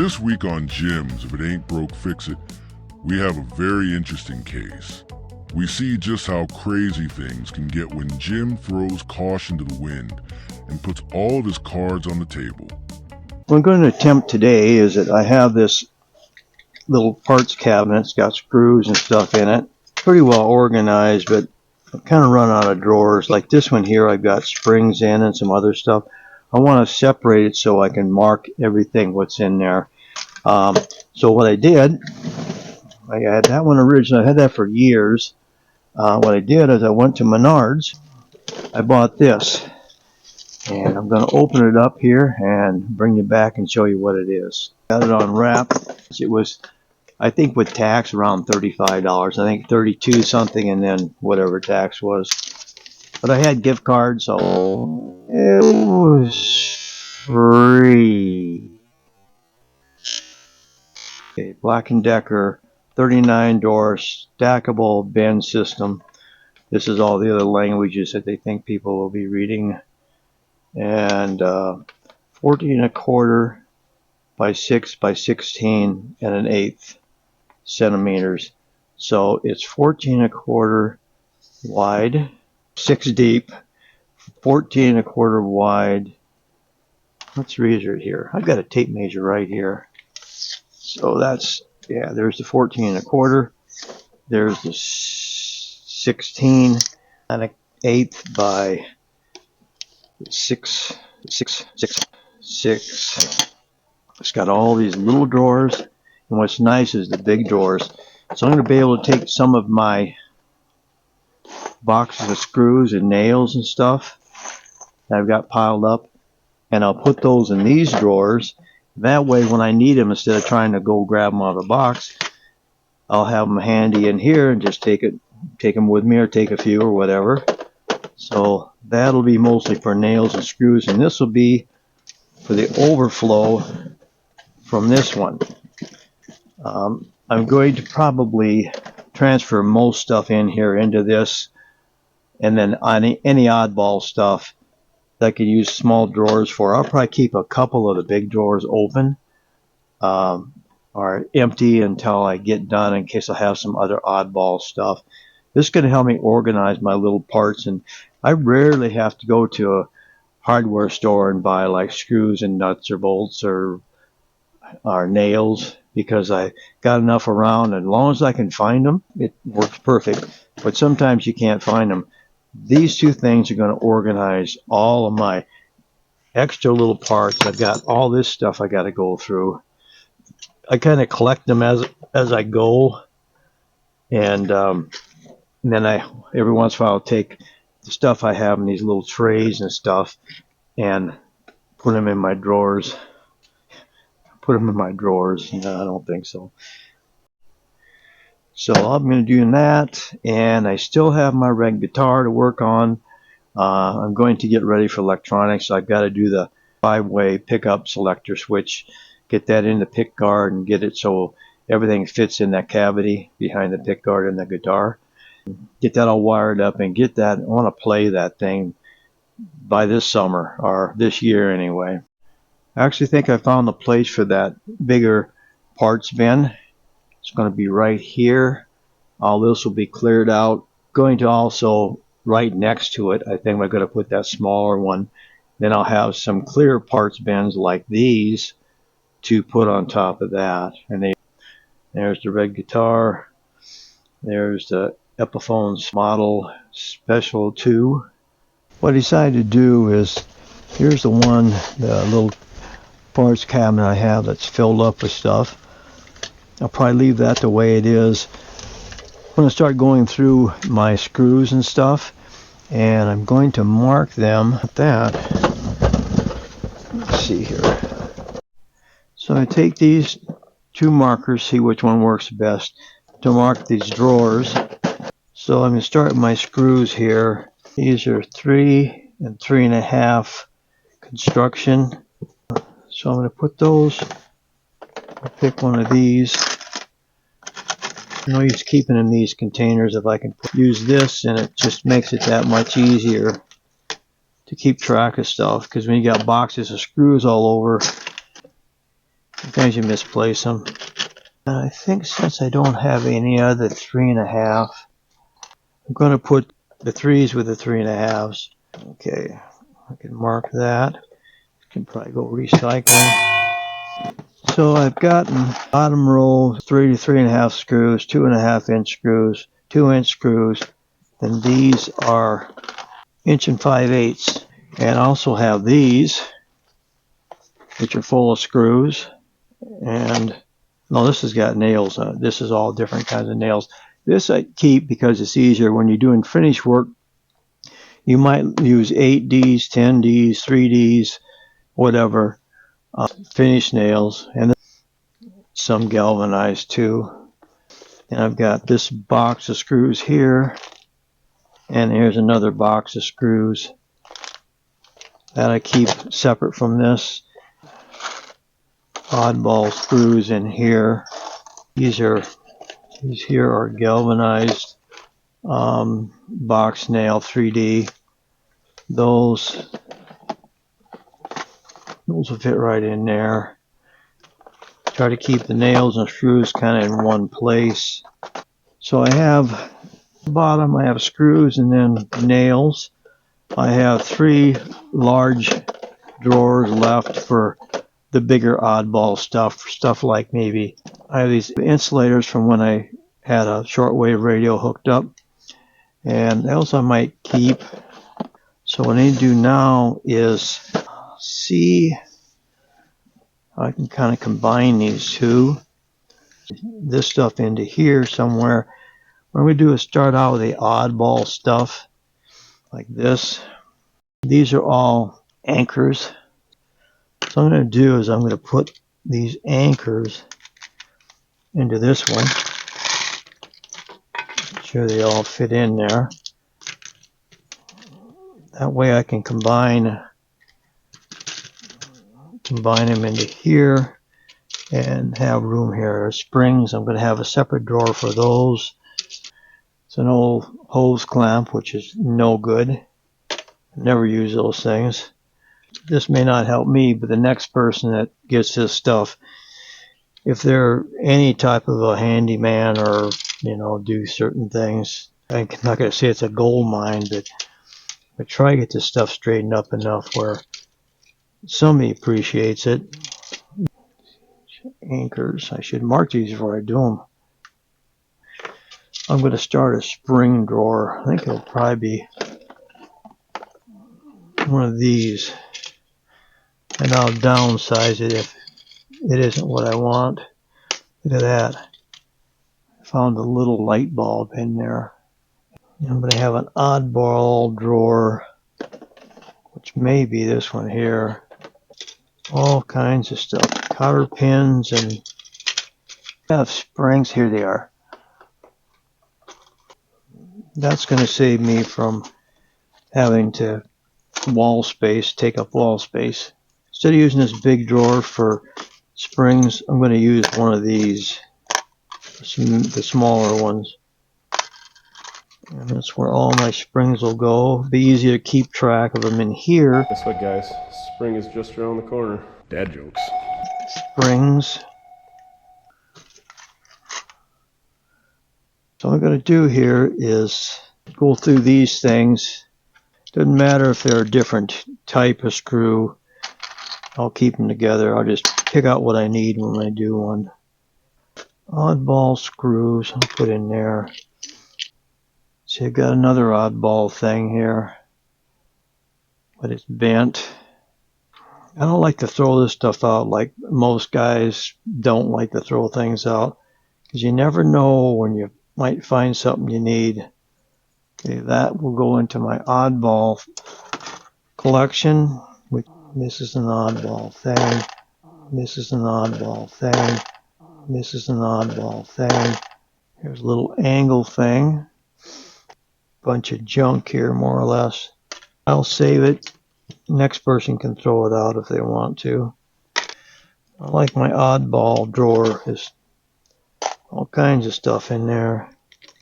This week on Gyms, If It Ain't Broke, Fix It, we have a very interesting case. We see just how crazy things can get when Jim throws caution to the wind and puts all of his cards on the table. What I'm going to attempt today is that I have this little parts cabinet. It's got screws and stuff in it. Pretty well organized, but I've kind of run out of drawers. Like this one here, I've got springs in and some other stuff. I want to separate it so I can mark everything what's in there. So what I did, I had that one originally. I had that for years. What I did is I went to Menards. I bought this. And I'm going to open it up here and bring you back and show you what it is. Got it on wrap. It was, I think with tax, around $35. I think 32 something, and then whatever tax was. But I had gift cards, so it was free. Okay, Black & Decker 39-door stackable bin system. This is all the other languages that they think people will be reading. And 14¼ by 6 by 16 and 1/8 centimeters. So it's 14¼ wide, 6 deep, 14¼ wide. Let's measure it here. I've got a tape measure right here. So that's, yeah, there's the 14¼ there's the 16 and 1/8 by 6. It's got all these little drawers, and what's nice is the big drawers. So I'm going to be able to take some of my boxes of screws and nails and stuff that I've got piled up, and I'll put those in these drawers. That way when I need them, instead of trying to go grab them out of the box, I'll have them handy in here and just take them with me, or take a few or whatever. So that'll be mostly for nails and screws, and this will be for the overflow from this one. I'm going to probably transfer most stuff in here into this, and then any oddball stuff that I could use small drawers for, I'll probably keep a couple of the big drawers open or empty until I get done, in case I have some other oddball stuff. This is going to help me organize my little parts, and I rarely have to go to a hardware store and buy like screws and nuts or bolts or nails, because I got enough around, and as long as I can find them, it works perfect. But sometimes you can't find them. These two things are going to organize all of my extra little parts. I've got all this stuff I got to go through. I kind of collect them as I go, and then every once in a while I'll take the stuff I have in these little trays and stuff and put them in my drawers. No, I don't think so. So I'm going to do that, and I still have my red guitar to work on. I'm going to get ready for electronics. So I've got to do the 5-way pickup selector switch, get that in the pick guard and get it so everything fits in that cavity behind the pick guard and the guitar. Get that all wired up and get that. I want to play that thing by this summer, or this year anyway. I actually think I found the place for that bigger parts bin. It's going to be right here. All this will be cleared out. Going to also right next to it, I think I'm going to put that smaller one. Then I'll have some clear parts bins like these to put on top of that. And there's the red guitar. There's the Epiphones Model Special 2. What I decided to do is, here's the little parts cabinet I have that's filled up with stuff. I'll probably leave that the way it is. I'm going to start going through my screws and stuff, and I'm going to mark them at that. Let's see here. So I take these 2 markers, see which one works best, to mark these drawers. So I'm going to start with my screws here. These are 3 and 3.5 construction. So I'm going to put those, I'll pick one of these. No use keeping in these containers if I can use this, and it just makes it that much easier to keep track of stuff, because when you got boxes of screws all over, Sometimes you misplace them. And I think since I don't have any other 3.5, I'm going to put the 3s with the 3.5s. Okay, I can mark that. Can probably go recycling. So I've gotten bottom row 3 to 3.5 screws, 2.5-inch screws, 2-inch screws, and these are 1 5/8 inch. And I also have these, which are full of screws. And no, this has got nails on it. This is all different kinds of nails. This I keep because it's easier when you're doing finish work. You might use 8Ds, 10Ds, 3Ds, whatever, finish nails, and some galvanized too. And I've got this box of screws here, and here's another box of screws that I keep separate from this. Oddball screws in here. These here are galvanized box nail 3D. Those will fit right in there. Try to keep the nails and screws kind of in one place. So I have bottom, I have screws and then nails. I have 3 large drawers left for the bigger oddball stuff like maybe I have these insulators from when I had a shortwave radio hooked up, and else I might keep. So what I need to do now is see I can kind of combine these two, this stuff into here somewhere. What I'm going to do is start out with the oddball stuff like this. These are all anchors. So what I'm going to do is I'm going to put these anchors into this one. Make sure they all fit in there. That way I can combine them into here and have room here. Springs, I'm going to have a separate drawer for those. It's an old hose clamp, which is no good. Never use those things. This may not help me, but the next person that gets this stuff, if they're any type of a handyman or, do certain things, I'm not going to say it's a gold mine, but try to get this stuff straightened up enough where somebody appreciates it. Anchors, I should mark these before I do them. I'm going to start a spring drawer. I think it'll probably be one of these, and I'll downsize it if it isn't what I want. Look at that. I found a little light bulb in there. I'm going to have an oddball drawer, which may be this one here. All kinds of stuff. Cotter pins, and I have springs. Here they are. That's going to save me from having to take up wall space. Instead of using this big drawer for springs, I'm going to use one of these, the smaller ones. And that's where all my springs will go. It'll be easier to keep track of them in here. Guess what, guys? Spring is just around the corner. Dad jokes. Springs. So what I'm going to do here is go through these things. Doesn't matter if they're a different type of screw. I'll keep them together. I'll just pick out what I need when I do one. Oddball screws I'll put in there. See, I've got another oddball thing here, but it's bent. I don't like to throw this stuff out like most guys don't like to throw things out, because you never know when you might find something you need. Okay, that will go into my oddball collection. This is an oddball thing. This is an oddball thing. This is an oddball thing. Here's a little angle thing. Bunch of junk here, more or less. I'll save it. Next person can throw it out if they want to. I like my oddball drawer. There's all kinds of stuff in there.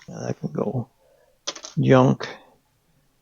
That can go. Junk.